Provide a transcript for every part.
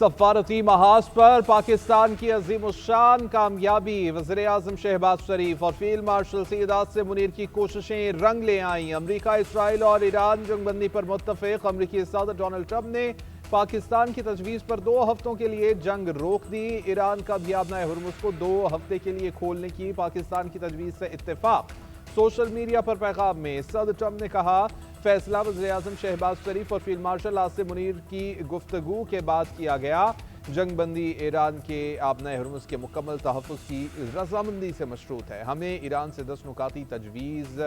सफारती महाज पर पाकिस्तान की अजीम शान कामयाबी। वज़ीर-ए-आज़म शहबाज शरीफ और फील्ड मार्शल सैयद आसिम मुनीर की कोशिशें रंग ले आईं। अमरीका, इसराइल और ईरान जंगबंदी पर मुत्तफ़िक़। अमरीकी सदर डोनाल्ड ट्रंप ने पाकिस्तान की तजवीज़ पर 2 हफ्तों के लिए जंग रोक दी। ईरान का भी अपना हुर्मुज़ को 2 हफ्ते के लिए खोलने की पाकिस्तान की तजवीज़ से इत्तेफाक। सोशल मीडिया पर पैगाम में सदर ट्रंप ने कहा, फैसला वज़ीर-ए-आज़म शहबाज शरीफ और फील्ड मार्शल आसिम मुनीर की गुफ्तगू के बाद किया गया। जंगबंदी ईरान के आबनाए हुर्मुज़ के मुकम्मल तहफ़्फ़ुज़ की रज़ामंदी से मशरूत है। हमें ईरान से 10 नुकाती तजवीज़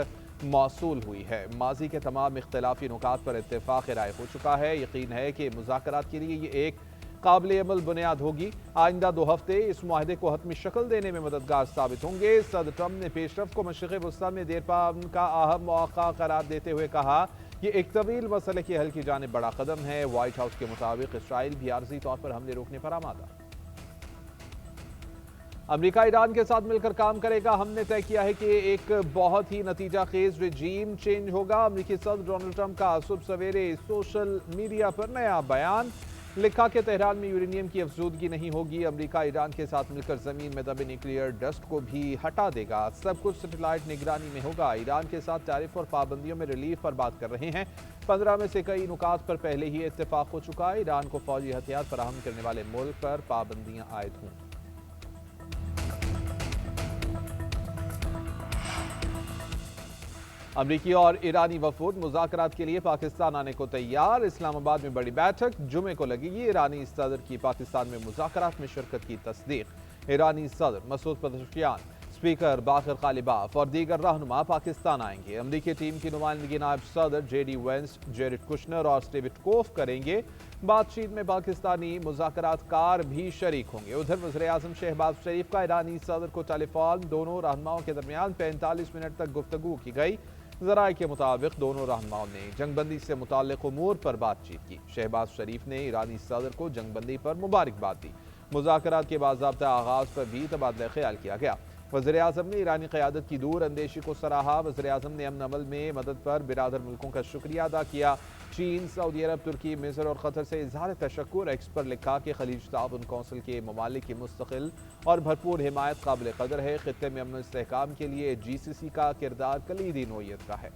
मौसूल हुई है। माज़ी के तमाम इख्तिलाफ़ी नुकात पर इत्तेफ़ाक़ राय हो चुका है। यकीन है कि मुज़ाकरात के लिए ये एक काबिल अमल बुनियाद होगी। आइंदा 2 हफ्ते इस मुआहदे को हतमी शक्ल देने में मददगार साबित होंगे। सदर ट्रंप ने पेशरफ को मशरिक़ वस्ता में देरपान का अहम मौका करार देते हुए कहा, ये एक तवील मसले के हल की जानिब बड़ा कदम है। व्हाइट हाउस के मुताबिक इसराइल भी आर्जी तौर पर हमले रोकने पर आमादा। अमरीका ईरान के साथ मिलकर काम करेगा। हमने तय किया है कि एक बहुत ही नतीजा खेज रिजीम चेंज होगा। अमरीकी सदर डोनाल्ड ट्रंप का सुबह सवेरे सोशल मीडिया पर नया बयान। लिखा कि तेहरान में यूरेनियम की अफजूदगी नहीं होगी। अमरीका ईरान के साथ मिलकर जमीन में दबे न्यूक्लियर डस्ट को भी हटा देगा। सब कुछ सैटेलाइट निगरानी में होगा। ईरान के साथ टैरिफ और पाबंदियों में रिलीफ पर बात कर रहे हैं। 15 में से कई नुकात पर पहले ही इत्तेफाक हो चुका है। ईरान को फौजी हथियार फराहम करने वाले मुल्क पर पाबंदियां आयद हों। अमरीकी और ईरानी वफूद मुज़ाकरात के लिए पाकिस्तान आने को तैयार। इस्लामाबाद में बड़ी बैठक जुमे को लगेगी। ईरानी सदर की पाकिस्तान में मुज़ाकरात में शिरकत की तस्दीक। ईरानी सदर मसूद पज़ेश्कियान, स्पीकर बाकर कालिबाफ और दीगर रहनुमा पाकिस्तान आएंगे। अमरीकी टीम की नुमाइंदगी नायब सदर जेडी वेंस, जेरेड कुशनर और स्टीव विटकोफ करेंगे। बातचीत में पाकिस्तानी मुज़ाकरात कार भी शरीक होंगे। उधर वज़ीर-ए-आज़म शहबाज शरीफ का ईरानी सदर को टेलीफोन दोनों रहनुमाओं के दरमियान 45 मिनट तक गुफ्तगू की गई। ज़राए के मुताबिक दोनों रहनुमाओं ने जंगबंदी से मुताल्लिक़ उमूर पर बातचीत की। शहबाज शरीफ ने ईरानी सदर को जंगबंदी पर मुबारकबाद दी। मुज़ाकरात के बाज़ाब्ता आगाज़ पर भी तबादला ख्याल किया गया। वज़ीर-ए-आज़म ने ईरानी क़यादत की दूर अंदेशी को सराहा। वज़ीर-ए-आज़म ने अमन अमल में मदद पर बिरादर मुल्कों का शुक्रिया अदा किया। चीन, सऊदी अरब, तुर्की, मिस्र और क़तर से इज़हार तशक्कुर। एक्स पर लिखा कि खलीज ताउन कौंसिल के ममालिक की मुस्तकिल और भरपूर हिमायत काबिल कदर है। ख़ित्ते में अमन इस्तेहकाम के लिए GCC का किरदार कलीदी नोयत का है।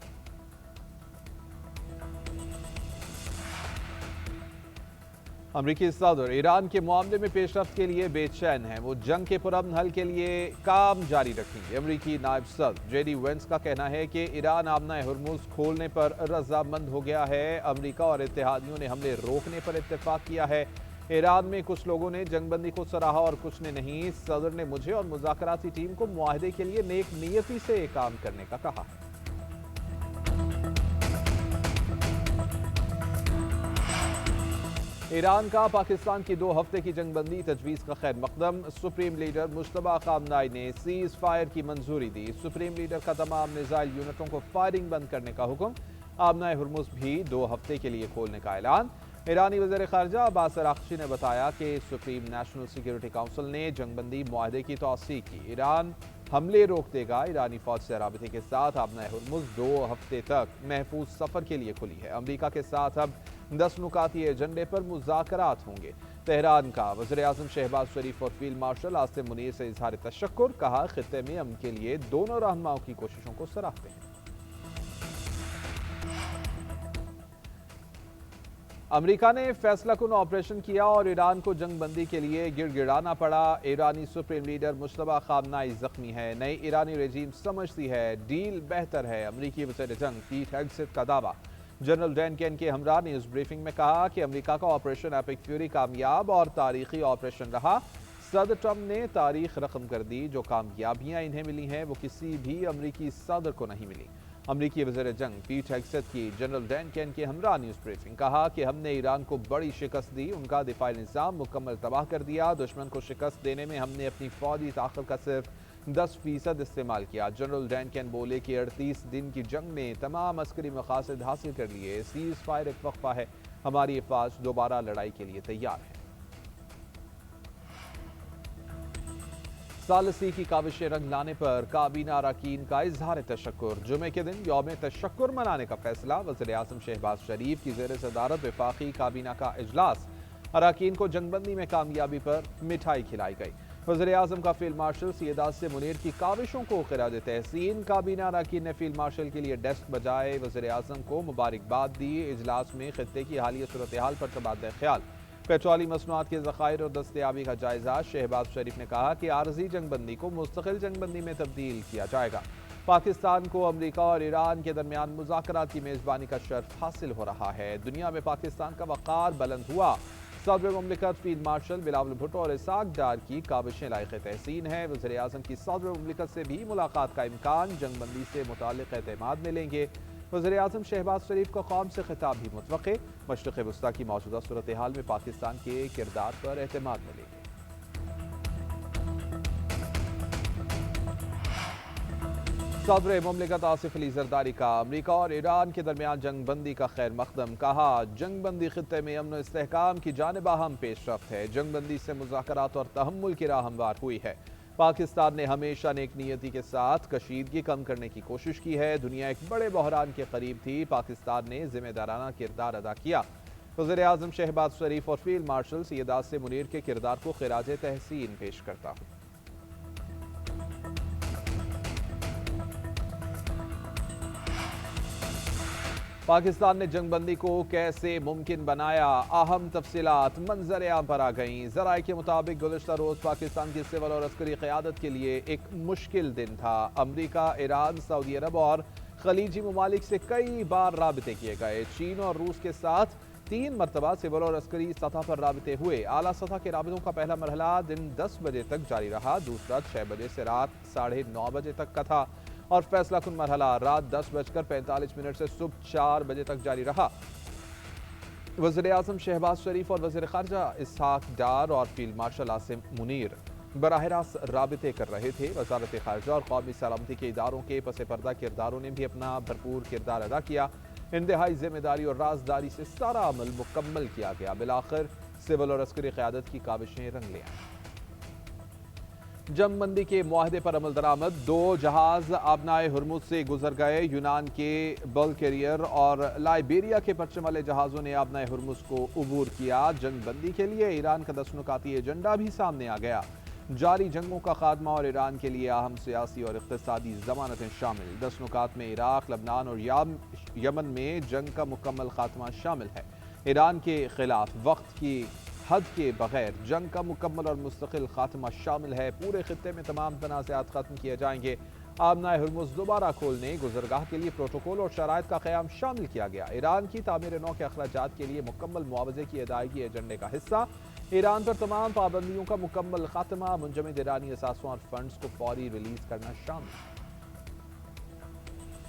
अमरीकी सदर ईरान के मामले में पेशरफ्त के लिए बेचैन हैं। वो जंग के पुरअमन हल के लिए काम जारी रखेंगे। अमरीकी नायब सदर जेडी वेंस का कहना है कि ईरान आबनाए हुर्मुज़ खोलने पर रज़ामंद हो गया है। अमरीका और इत्तेहादियों ने हमले रोकने पर इत्तेफाक किया है। ईरान में कुछ लोगों ने जंगबंदी को सराहा और कुछ ने नहीं। सदर ने मुझे और मुज़ाकराती टीम को मुआहदे के लिए नेक नियति से काम करने का कहा। ईरान का पाकिस्तान की 2 हफ्ते की जंगबंदी तजवीज़ का खैर मकदम। सुप्रीम लीडर मुश्तबा खामनाई ने सीज़ फायर की मंजूरी दी। सुप्रीम लीडर का तमाम मिसाइल यूनिटों को फायरिंग बंद करने का हुक्म। आबनाए हुर्मुज़ भी 2 हफ्ते के लिए खोलने का ऐलान। ईरानी वज़ीर ख़ारजा अब्बास अराग़ची ने बताया कि सुप्रीम नेशनल सिक्योरिटी काउंसिल ने जंगबंदी मुआहदे की तौसीक़ की। ईरान हमले रोक देगा। ईरानी फ़ौज से राबते के साथ आबनाए हुर्मुज़ 2 हफ्ते तक महफूज सफ़र के लिए खुली है। अमरीका के साथ अब 10 नुकाती एजेंडे पर मुज़ाकरात होंगे। तेहरान का वज़ीर-ए-आज़म शहबाज शरीफ और फील्ड मार्शल आसिम मुनीर से इज़हार तशक्कुर। कहा, ख़ित्ते में अमन के लिए दोनों रहनुमाओं की कोशिशों को सराहते हैं। अमरीका ने फैसला कुन ऑपरेशन किया और ईरान को जंगबंदी के लिए गिड़गिड़ाना पड़ा। ईरानी सुप्रीम लीडर मुश्तबा खामनाई जख्मी है। नई ईरानी रेजीम समझती है डील बेहतर है। अमरीकी वज़ीर जंग पीट हेगसेथ का दावा। जनरल डैन केन के हमरा न्यूज ब्रीफिंग में कहा कि अमेरिका का ऑपरेशन एपिक फ्यूरी कामयाब और तारीखी ऑपरेशन रहा। सदर ट्रंप ने तारीख रकम कर दी। जो कामयाबियां इन्हें मिली हैं वो किसी भी अमरीकी सदर को नहीं मिली। अमरीकी वज़ीर जंग पीट हेगसेथ की जनरल डैन केन के हमरा न्यूज ब्रीफिंग। कहा कि हमने ईरान को बड़ी शिकस्त दी। उनका दिफाई निज़ाम मुकम्मल तबाह कर दिया। दुश्मन को शिकस्त देने में हमने अपनी फौजी ताकत का सिर्फ 10% इस्तेमाल किया। जनरल डैन केन बोले कि 38 दिन की जंग में तमाम अस्करी मकासद हासिल कर लिए। सीज़ फायर एक वक्फा है। हमारी अफवाज दोबारा लड़ाई के लिए तैयार है। सालसी की काविशें रंग लाने पर काबीना अरकान का इजहार तशक्कुर। जुमे के दिन यौम तशक्कुर मनाने का फैसला। वज़ीर-ए-आज़म शहबाज शरीफ की ज़ेर सदारत वफाकी काबीना का इजलास। अरकान को जंगबंदी में कामयाबी पर मिठाई खिलाई गई। वज़ीर-ए-आज़म का फील्ड मार्शल सैयद आसिम मुनीर की काविशों को खिराज तहसीन। काबीना अरकान ने फील्ड मार्शल के लिए डेस्क बजाए, वज़ीर-ए-आज़म को मुबारकबाद दी। इजलास में खित्ते की हालिया सूरत हाल पर तबादला ख्याल, पेट्रोलियम मसनूआत के ज़खायर और दस्तयाबी का जायजा। शहबाज शरीफ ने कहा कि आरजी जंगबंदी को मुस्तकिल जंगबंदी में तब्दील किया जाएगा। पाकिस्तान को अमरीका और ईरान के दरमियान मुज़ाकरात की मेज़बानी का शर्फ हासिल हो रहा है। दुनिया में पाकिस्तान का वक़ार बुलंद हुआ। सदर मुमलिकत फील्ड मार्शल बिलावल भुट्टो और इसाक डार की काविशें लायक तहसीन है। वज़ीर-ए-आज़म की सदर मुमलिकत से भी मुलाकात का इम्कान, जंगबंदी से मुताल्लिक़ एतमाद मिलेंगे। वज़ीर-ए-आज़म शहबाज शरीफ का कौम से खिताब भी मुतवक़्क़े। मशरिक़ वस्ता की मौजूदा सूरत हाल में पाकिस्तान के किरदार पर एतमाद मिलेंगे। सदर मुमलिकत आसिफ अली जरदारी का अमरीका और ईरान के दरमियान जंगबंदी का खैर मकदम। कहा, जंगबंदी खित्ते में अमन इस्तेहकाम की जानिब अहम पेशरफ्त है। जंगबंदी से मुज़ाकरात और तहम्मुल की राह हमवार हुई है। पाकिस्तान ने हमेशा नेक नियति के साथ कशीदगी कम करने की कोशिश की है। दुनिया एक बड़े बहरान के करीब थी, पाकिस्तान ने जिम्मेदाराना किरदार अदा किया। वज़ीर-ए-आज़म शहबाज शरीफ और फील्ड मार्शल सैयद आसिम मुनीर के किरदार को खिराज तहसीन पेश करता हूँ। पाकिस्तान ने जंगबंदी को कैसे मुमकिन बनाया, अहम तफसीलात मंजर आम पर आ गईं। ज़राए के मुताबिक गुज़श्ता रोज़ पाकिस्तान की सिविल और अस्करी क़यादत के लिए एक मुश्किल दिन था। अमरीका, ईरान, सऊदी अरब और खलीजी ममालिक से कई बार राबते किए गए। चीन और रूस के साथ 3 मरतबा सिविल और अस्करी सतह पर राबते हुए। आला सतह के राबतों का पहला मरहला दिन 10 बजे तक जारी रहा, दूसरा 6 बजे से रात 9:30 बजे तक का था और फैसला कुन मरहला रात 10:45 से सुबह 4 बजे तक जारी रहा। वज़ीर-ए-आज़म शहबाज शरीफ और वज़ीर ख़ारजा इसाक डार और फील्ड मार्शल आसिम मुनीर बराह रास्त राबते कर रहे थे। वज़ारत ख़ारजा और क़ौमी सलामती के इदारों के पस पर्दा किरदारों ने भी अपना भरपूर किरदार अदा किया। इंतहाई जिम्मेदारी और राजदारी से सारा अमल मुकम्मल किया गया। बिलाखिर सिविल और अस्करी क़यादत की काविशें रंग ले आईं। जंगबंदी के मुआहदे पर अमल दरामद। 2 जहाज आबनाए हुर्मुज से गुजर गए। यूनान के बल कैरियर और लाइबेरिया के परचम वाले जहाज़ों ने आबनाए हुर्मुज को उबूर किया। जंगबंदी के लिए ईरान का दस्तनुकाती एजेंडा भी सामने आ गया। जारी जंगों का खात्मा और ईरान के लिए अहम सियासी और इक़्तिसादी ज़मानतें शामिल। दस्तनुकात में इराक, लबनान और यमन में जंग का मुकम्मल खात्मा शामिल है। ईरान के खिलाफ वक्त की हद के बगैर जंग का मुकम्मल और मुस्तकिल खात्मा शामिल है। पूरे खित्ते में तमाम तनाज़ात खत्म किए जाएंगे। आबनाए हुर्मुज दोबारा खोलने, गुजरगाह के लिए प्रोटोकॉल और शराइत का क़याम शामिल किया गया। ईरान की तामीर नौ के अखराजात के लिए मुकम्मल मुआवजे की अदायगी एजेंडे का हिस्सा। ईरान पर तमाम पाबंदियों का मुकम्मल खात्मा, मुंजमद ईरानी असासों और फंड्स को फौरी रिलीज करना शामिल।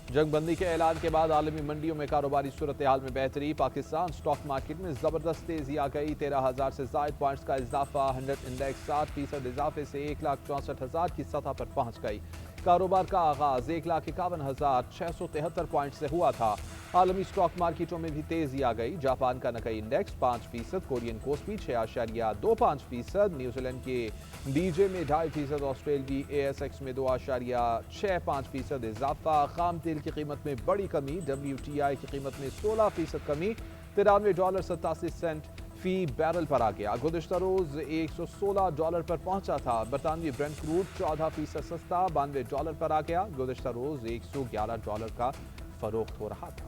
जंगबंदी के ऐलान के बाद आलमी मंडियों में कारोबारी सूरत हाल में बेहतरी। पाकिस्तान स्टॉक मार्केट में ज़बरदस्त तेजी आ गई। 13,000 से ज़ायद पॉइंट्स का इजाफा। 100 इंडेक्स 7% इजाफे से 1,64,000 की सतह पर पहुंच गई। कारोबार का आगाज 1,51,673 पॉइंट से हुआ था। आलमी स्टॉक मार्केटों में भी तेजी आ गई। जापान का नकई इंडेक्स 5%, कोरियन कोस्पी 6.25%, न्यूजीलैंड के डीजे में 2.5%, ऑस्ट्रेलियाई ASX में 2.65% इजाफा। खाम तेल की कीमत में बड़ी कमी। WTI की कीमत में 16% कमी। $93.87 फी बैरल पर आ गया। गुज़श्ता रोज $116 पर पहुंचा था। बरतानवी ब्रेंट क्रूड 14% सस्ता $92 पर आ गया। गुज़श्ता रोज $111 का फरोख्त हो रहा था।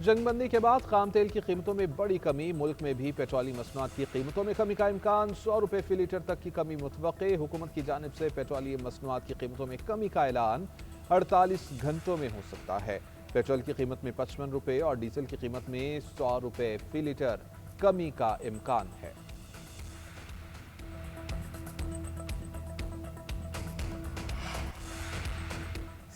जंगबंदी के बाद खाम तेल की कीमतों में बड़ी कमी। मुल्क में भी पेट्रोलियम मसनूआत की कीमतों में कमी का इम्कान। 100 रुपये फी लीटर तक की कमी मुतवक्के। हुकूमत की जानिब से पेट्रोलियम मसनूआत की कीमतों में कमी का ऐलान 48 घंटों में हो सकता है। पेट्रोल की कीमत में 55 रुपये और डीजल की कीमत में 100 रुपये फी लीटर कमी का इम्कान है।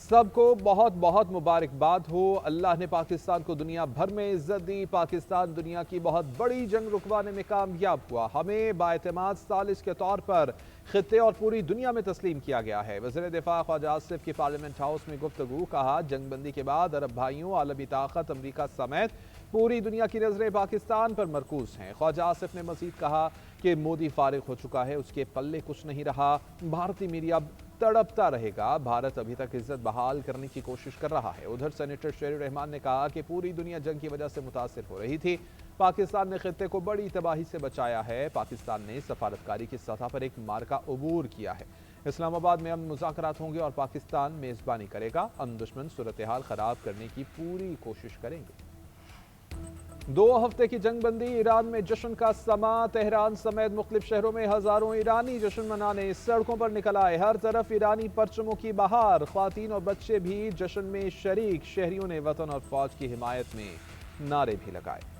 सबको बहुत बहुत मुबारकबाद हो। अल्लाह ने पाकिस्तान को दुनिया भर में इज्जत दी। पाकिस्तान दुनिया की बहुत बड़ी जंग रुकवाने में कामयाब हुआ। हमें बाएतमाद सालिस के तौर पर खित्ते और पूरी दुनिया में तस्लीम किया गया है। वज़ीर दिफा ख्वाजा आसिफ की पार्लियामेंट हाउस में गुफ्तगू। कहा, जंगबंदी के बाद अरब भाइयों, आलमी ताकत अमरीका समेत पूरी दुनिया की नजरें पाकिस्तान पर मरकूज हैं। ख्वाजा आसिफ ने मजीद कहा कि मोदी फारिग हो चुका है, उसके पल्ले कुछ नहीं रहा। भारतीय मीडिया तड़पता रहेगा। भारत अभी तक इज्जत बहाल करने की कोशिश कर रहा है। उधर सेनेटर शेर रहमान ने कहा कि पूरी दुनिया जंग की वजह से मुतासिर हो रही थी। पाकिस्तान ने खित्ते को बड़ी तबाही से बचाया है। पाकिस्तान ने सफारतकारी की सतह पर एक मार्का अबूर किया है। इस्लामाबाद में अमन मुज़ाकरात होंगे और पाकिस्तान मेज़बानी करेगा। अमन दुश्मन सूरत हाल खराब करने की पूरी कोशिश करेंगे। 2 हफ्ते की जंगबंदी, ईरान में जश्न का समा। तेहरान समेत मुख्तलिफ शहरों में हजारों ईरानी जश्न मनाने सड़कों पर निकल आए। हर तरफ ईरानी परचमों की बहार। ख्वातीन और बच्चे भी जश्न में शरीक। शहरियों ने वतन और फौज की हिमायत में नारे भी लगाए।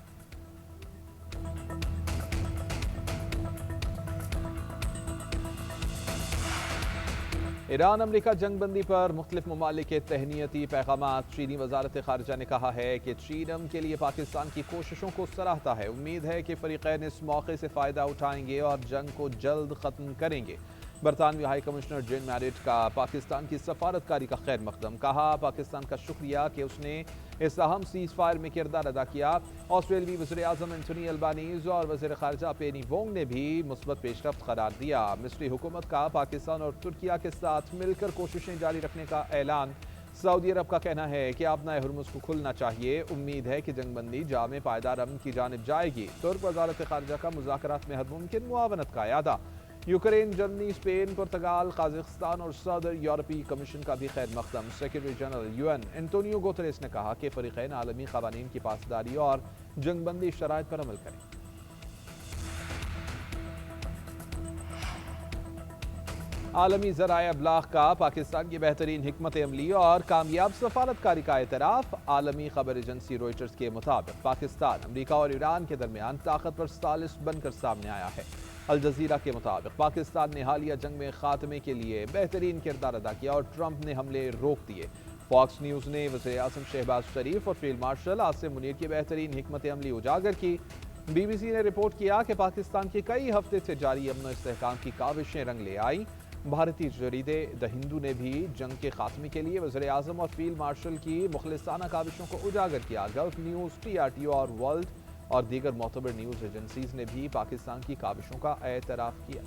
ईरान अमरीका जंगबंदी पर मुख्तलिफ ममालिक के तहनीती पैगामात। चीनी वजारत खारजा ने कहा है कि चीन अमन के लिए पाकिस्तान की कोशिशों को सराहता है। उम्मीद है कि फरीकैन इस मौके से फ़ायदा उठाएंगे और जंग को जल्द ख़त्म करेंगे। बरतानवी हाई कमिश्नर जेन मैरिट का पाकिस्तान की सफारतकारी का खैर मकदम। कहा पाकिस्तान का शुक्रिया कि उसने इस अहम सीज़ फायर में किरदार अदा किया। ऑस्ट्रेलियाई वज़ीर-ए-आज़म एंथोनी अल्बानीज़ और वज़ीर ख़ारजा पेनी वोंग ने भी मुस्बत पेशरफ्त करार दिया। मिस्री हुकूमत का पाकिस्तान और तुर्किया के साथ मिलकर कोशिशें जारी रखने का ऐलान। सऊदी अरब का कहना है कि अपना हुर्मुज़ को खुलना चाहिए। उम्मीद है कि जंगबंदी जामे पायदार अमन की जानिब जाएगी। तुर्क वज़ारत ख़ारजा का मुज़ाकरात में हर मुमकिन मुआवनत का यादा। यूक्रेन, जर्मनी, स्पेन, पुर्तगाल, काज़ाख्स्तान और सदर यूरोपीय कमीशन का भी खैर मकदम। Secretary general UN Antonio Guterres ने कहा कि फरीकैन आलमी क़वानीन की पासदारी और जंगबंदी शराइत पर अमल करें। आलमी ज़राए अबलाग का पाकिस्तान की बेहतरीन हिकमत अमली और कामयाब सफारतकारी का एतराफ़। आलमी खबर एजेंसी रॉयटर्स के मुताबिक पाकिस्तान अमरीका और ईरान के दरमियान ताकतवर सालिस बनकर सामने आया है। अल जज़ीरा के मुताबिक पाकिस्तान ने हालिया जंग में खात्मे के लिए बेहतरीन किरदार अदा किया और ट्रंप ने हमले रोक दिए। फॉक्स न्यूज़ ने वज़ीर-ए-आज़म शहबाज शरीफ और फील्ड मार्शल आसिम मुनीर की बेहतरीन हिकमत अमली उजागर की। BBC ने रिपोर्ट किया कि पाकिस्तान की कई हफ्ते से जारी अमन इस्तेहकाम की काविशें रंग ले आई। भारतीय जरीदे द हिंदू ने भी जंग के खात्मे के लिए वज़ीर-ए-आज़म और फील्ड मार्शल की मुखलिसाना काविशों को उजागर किया। गल्फ न्यूज़, TRT और वर्ल्ड और दीगर मोतबर न्यूज़ एजेंसीज ने भी पाकिस्तान की काविशों का एतराफ़ किया।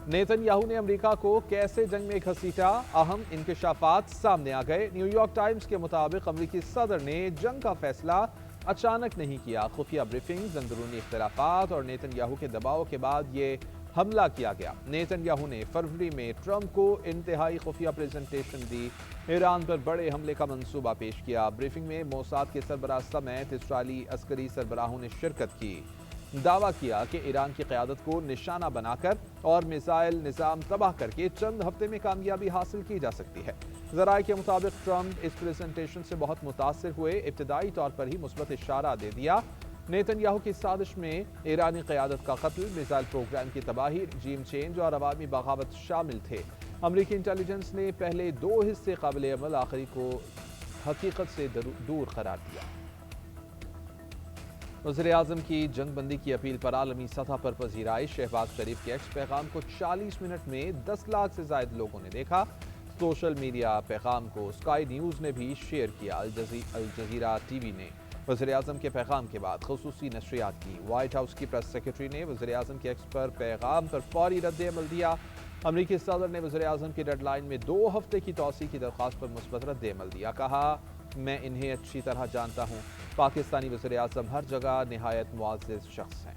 नेतन्याहू ने अमेरिका को कैसे जंग में घसीटा, अहम इंकशाफात सामने आ गए। न्यूयॉर्क टाइम्स के मुताबिक अमेरिकी सदर ने जंग का फैसला अचानक नहीं किया। खुफिया ब्रीफिंग्स, अंदरूनी इख्तिलाफात और नेतन्याहू के दबाव के बाद ये हमला किया गया। नेतन्याहू ने फरवरी में ट्रंप को इंतहाई खुफिया प्रेजेंटेशन दी। ईरान पर बड़े हमले का मंसूबा पेश किया। ब्रीफिंग में मोसाद के सरबराह समेत इस्राएली अस्करी सरबराहों ने शिरकत की। दावा किया कि ईरान की क़यादत को निशाना बनाकर और मिसाइल निज़ाम तबाह करके चंद हफ्ते में कामयाबी हासिल की जा सकती है। ज़राए के मुताबिक ट्रंप इस प्रेजेंटेशन से बहुत मुतासिर हुए। इब्तिदाई तौर पर ही मुस्बत इशारा दे दिया। नेतन्याहू की साजिश में ईरानी क़यादत का कत्ल, मिसाइल प्रोग्राम की तबाही, रजीम चेंज और अवामी बगावत शामिल थे। अमरीकी इंटेलिजेंस ने पहले 2 हिस्से काबिल अमल, आखिरी को हकीकत से दूर करार दिया। वज़ीर-ए-आज़म की जंगबंदी की अपील पर आलमी सतह पर पज़ीराई। शहबाज शरीफ के एक्स पैगाम को 40 मिनट में 10 लाख से ज़ायद लोगों ने देखा। सोशल मीडिया पैगाम को स्काई न्यूज़ ने भी शेयर किया। अल जज़ीरा TV ने वज़ीर-ए-आज़म के पैगाम के बाद ख़ुसूसी नशरियात की। व्हाइट हाउस की प्रेस सेक्रेटरी ने वज़ीर-ए-आज़म के एक्स पर पैगाम पर फौरी रद्द-ए-अमल दिया। अमरीकी सदर ने वज़ीर-ए-आज़म की डेडलाइन में 2 हफ्ते की तौसी की दरख्वास्त पर मुस्बत रद्द-ए-अमल दिया। कहा, मैं इन्हें अच्छी तरह जानता हूँ। पाकिस्तानी वज़ीर-ए-आज़म हर जगह निहायत मुअज़्ज़ज़ शख्स हैं।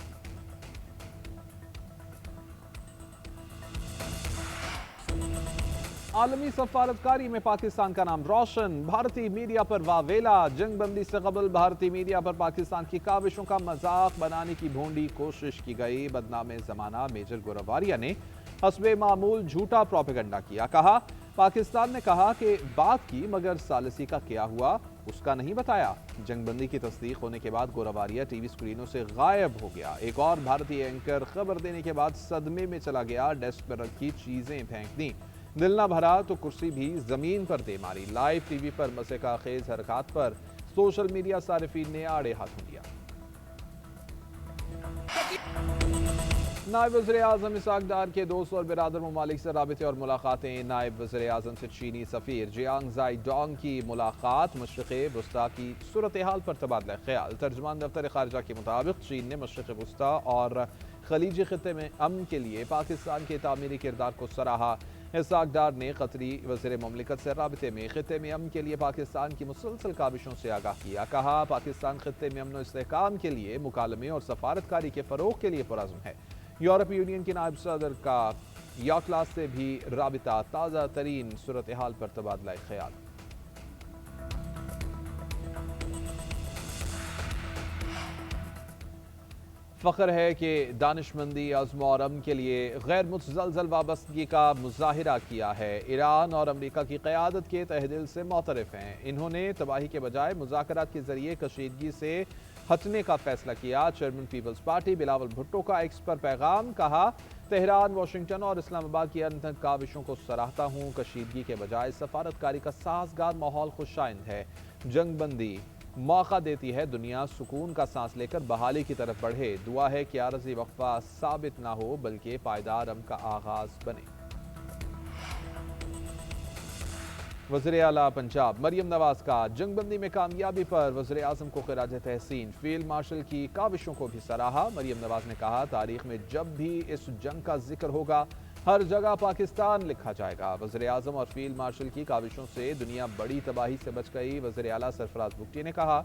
आलमी सफारतकारी में पाकिस्तान का नाम रोशन। भारतीय मीडिया पर वावेला। जंगबंदी से कबल भारतीय मीडिया पर पाकिस्तान की काविशों का मजाक बनाने की भोंडी कोशिश की गई। बदनाम ज़माना मेजर गोरवारिया ने हस्बे मामूल झूठा प्रोपेगेंडा किया। कहा, पाकिस्तान ने कहा कि बात की मगर सालिसी का क्या हुआ उसका नहीं बताया। जंगबंदी की तस्दीक होने के बाद गोरवारिया टीवी स्क्रीनों से गायब हो गया। एक और भारतीय एंकर खबर देने के बाद सदमे में चला गया। डेस्क पर रखी चीजें फेंक दी। दिल न भरा तो कुर्सी भी जमीन पर दे मारी। लाइव टीवी पर मज़े का खेज हरकत पर सोशल मीडिया सारिफीन ने आड़े हाथों लिया। نائب وزیر اعظم اسحاق ڈار کے دوست اور برادر ممالک سے رابطے اور ملاقاتیں۔ نائب وزیر اعظم سے چینی سفیر جیانگ زائی ڈانگ کی ملاقات۔ مشرق وسطیٰ کی صورتحال پر تبادلہ خیال۔ ترجمان دفتر خارجہ کے مطابق چین نے مشرق وسطیٰ اور خلیجی خطے میں امن کے لیے پاکستان کے تعمیری کردار کو سراہا۔ اسحاق ڈار نے قطری وزیر مملکت سے رابطے میں خطے میں امن کے لیے پاکستان کی مسلسل کاوشوں سے آگاہ کیا۔ کہا پاکستان خطے میں امن و استحکام کے لیے مکالمے اور سفارتکاری کے فروغ کے لیے پرعزم ہے۔ یورپی یونین کے نائب صدر کا یاکلاس سے بھی رابطہ۔ تازہ ترین صورتحال پر تبادلہ خیال۔ فخر ہے کہ دانشمندی، عزم اور امن کے لیے غیر متزلزل وابستگی کا مظاہرہ کیا ہے۔ ایران اور امریکہ کی قیادت کے تہ دل سے معترف ہیں۔ انہوں نے تباہی کے بجائے مذاکرات کے ذریعے کشیدگی سے ہٹنے کا فیصلہ کیا۔ Chairman peoples party Bilawal Bhutto کا ایکس پر پیغام۔ کہا تہران، واشنگٹن اور اسلام آباد کی ان کاوشوں کو سراہتا ہوں۔ کشیدگی کے بجائے سفارتکاری کا سازگار ماحول خوشائند ہے۔ جنگ بندی موقع دیتی ہے دنیا سکون کا سانس لے کر بحالی کی طرف بڑھے۔ دعا ہے کہ عارضی وقفہ ثابت نہ ہو بلکہ پائیدار امن کا آغاز بنے۔ وزیر اعلیٰ پنجاب مریم نواز کا جنگ بندی میں کامیابی پر وزیر اعظم کو خراج تحسین۔ فیلڈ مارشل کی کاوشوں کو بھی سراہا۔ مریم نواز نے کہا تاریخ میں جب بھی اس جنگ کا ذکر ہوگا ہر جگہ پاکستان لکھا جائے گا۔ وزیر اعظم اور فیلڈ مارشل کی کاوشوں سے دنیا بڑی تباہی سے بچ گئی۔ وزیر اعلیٰ سرفراز بگٹی نے کہا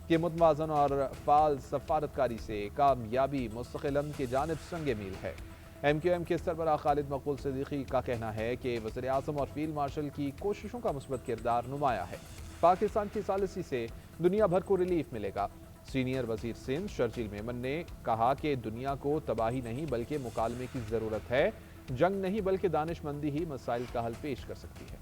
کہ متوازن اور فعال سفارتکاری سے کامیابی مستقل امن کی جانب سنگ میل ہے۔ ایم کیو ایم کے سربراہ خالد مقبول صدیقی کا کہنا ہے کہ وزیر اعظم اور فیلڈ مارشل کی کوششوں کا مثبت کردار نمایاں ہے۔ پاکستان کی ثالثی سے دنیا بھر کو ریلیف ملے گا۔ سینئر وزیر سندھ شرجیل میمن نے کہا کہ دنیا کو تباہی نہیں بلکہ مکالمے کی ضرورت ہے۔ جنگ نہیں بلکہ دانش مندی ہی مسائل کا حل پیش کر سکتی ہے۔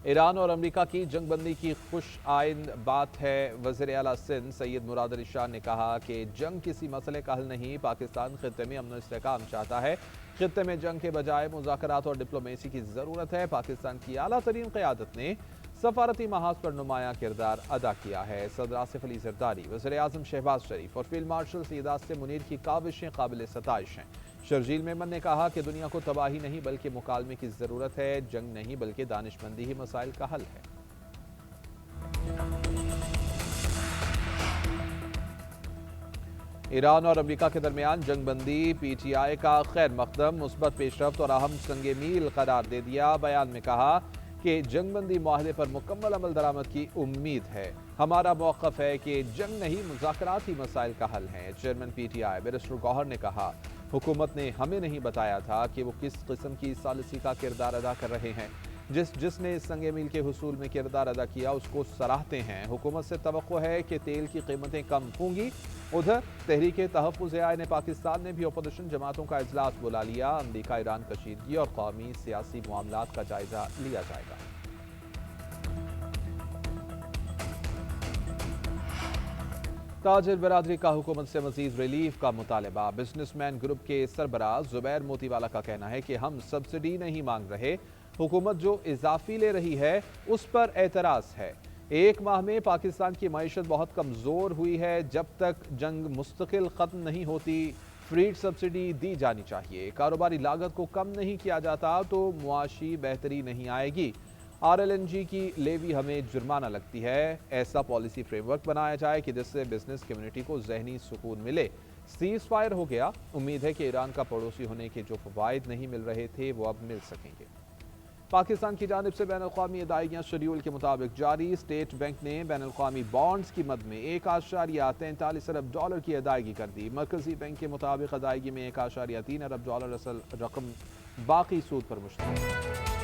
ایران اور امریکہ کی جنگ بندی کی خوش آئند بات ہے۔ وزیر اعلیٰ سندھ سید مراد علی شاہ نے کہا کہ جنگ کسی مسئلے کا حل نہیں، پاکستان خطے میں امن و استحکام چاہتا ہے۔ خطے میں جنگ کے بجائے مذاکرات اور ڈپلومیسی کی ضرورت ہے۔ پاکستان کی اعلیٰ ترین قیادت نے سفارتی محاذ پر نمایاں کردار ادا کیا ہے۔ صدر آصف علی زرداری، وزیر اعظم شہباز شریف اور فیلڈ مارشل سید آصف منیر کی کاوشیں قابل ستائش ہیں۔ شرجیل میمن نے کہا کہ دنیا کو تباہی نہیں بلکہ مکالمے کی ضرورت ہے۔ جنگ نہیں بلکہ دانش مندی ہی مسائل کا حل ہے۔ ایران اور امریکہ کے درمیان جنگ بندی پی ٹی آئی کا خیر مقدم، مثبت پیش رفت اور اہم سنگ میل قرار دے دیا۔ بیان میں کہا کہ جنگ بندی معاہدے پر مکمل عمل درآمد کی امید ہے۔ ہمارا موقف ہے کہ جنگ نہیں مذاکرات ہی مسائل کا حل ہیں۔ Chairman P T I barrister Gohar نے کہا حکومت نے ہمیں نہیں بتایا تھا کہ وہ کس قسم کی ثالثی کا کردار ادا کر رہے ہیں۔ جس نے اس سنگ میل کے حصول میں کردار ادا کیا اس کو سراہتے ہیں۔ حکومت سے توقع ہے کہ تیل کی قیمتیں کم ہوں گی۔ ادھر تحریک تحفظ نے پاکستان نے بھی اپوزیشن جماعتوں کا اجلاس بلا لیا۔ امریکہ ایران کشیدگی اور قومی سیاسی معاملات کا جائزہ لیا جائے گا۔ تاجر برادری کا حکومت سے مزید ریلیف کا مطالبہ۔ بزنس مین گروپ کے سربراہ زبیر موتی والا کا کہنا ہے کہ ہم سبسڈی نہیں مانگ رہے، حکومت جو اضافی لے رہی ہے اس پر اعتراض ہے۔ ایک ماہ میں پاکستان کی معیشت بہت کمزور ہوئی ہے۔ جب تک جنگ مستقل ختم نہیں ہوتی فریڈ سبسڈی دی جانی چاہیے۔ کاروباری لاگت کو کم نہیں کیا جاتا تو معاشی بہتری نہیں آئے گی۔ آر ایل این جی کی لیوی ہمیں جرمانہ لگتی ہے۔ ایسا پالیسی فریم ورک بنایا جائے کہ جس سے بزنس کمیونٹی کو ذہنی سکون ملے۔ سیز فائر ہو گیا، امید ہے کہ ایران کا پڑوسی ہونے کے جو فوائد نہیں مل رہے تھے وہ اب مل سکیں گے۔ پاکستان کی جانب سے بین الاقوامی ادائیگیاں شیڈول کے مطابق جاری۔ اسٹیٹ بینک نے بین الاقوامی بانڈز کی مد میں $1.43 ارب کی ادائیگی کر دی۔ مرکزی بینک کے مطابق ادائیگی میں $1.3 ارب اصل رقم باقی سود پر مشتمل ہے۔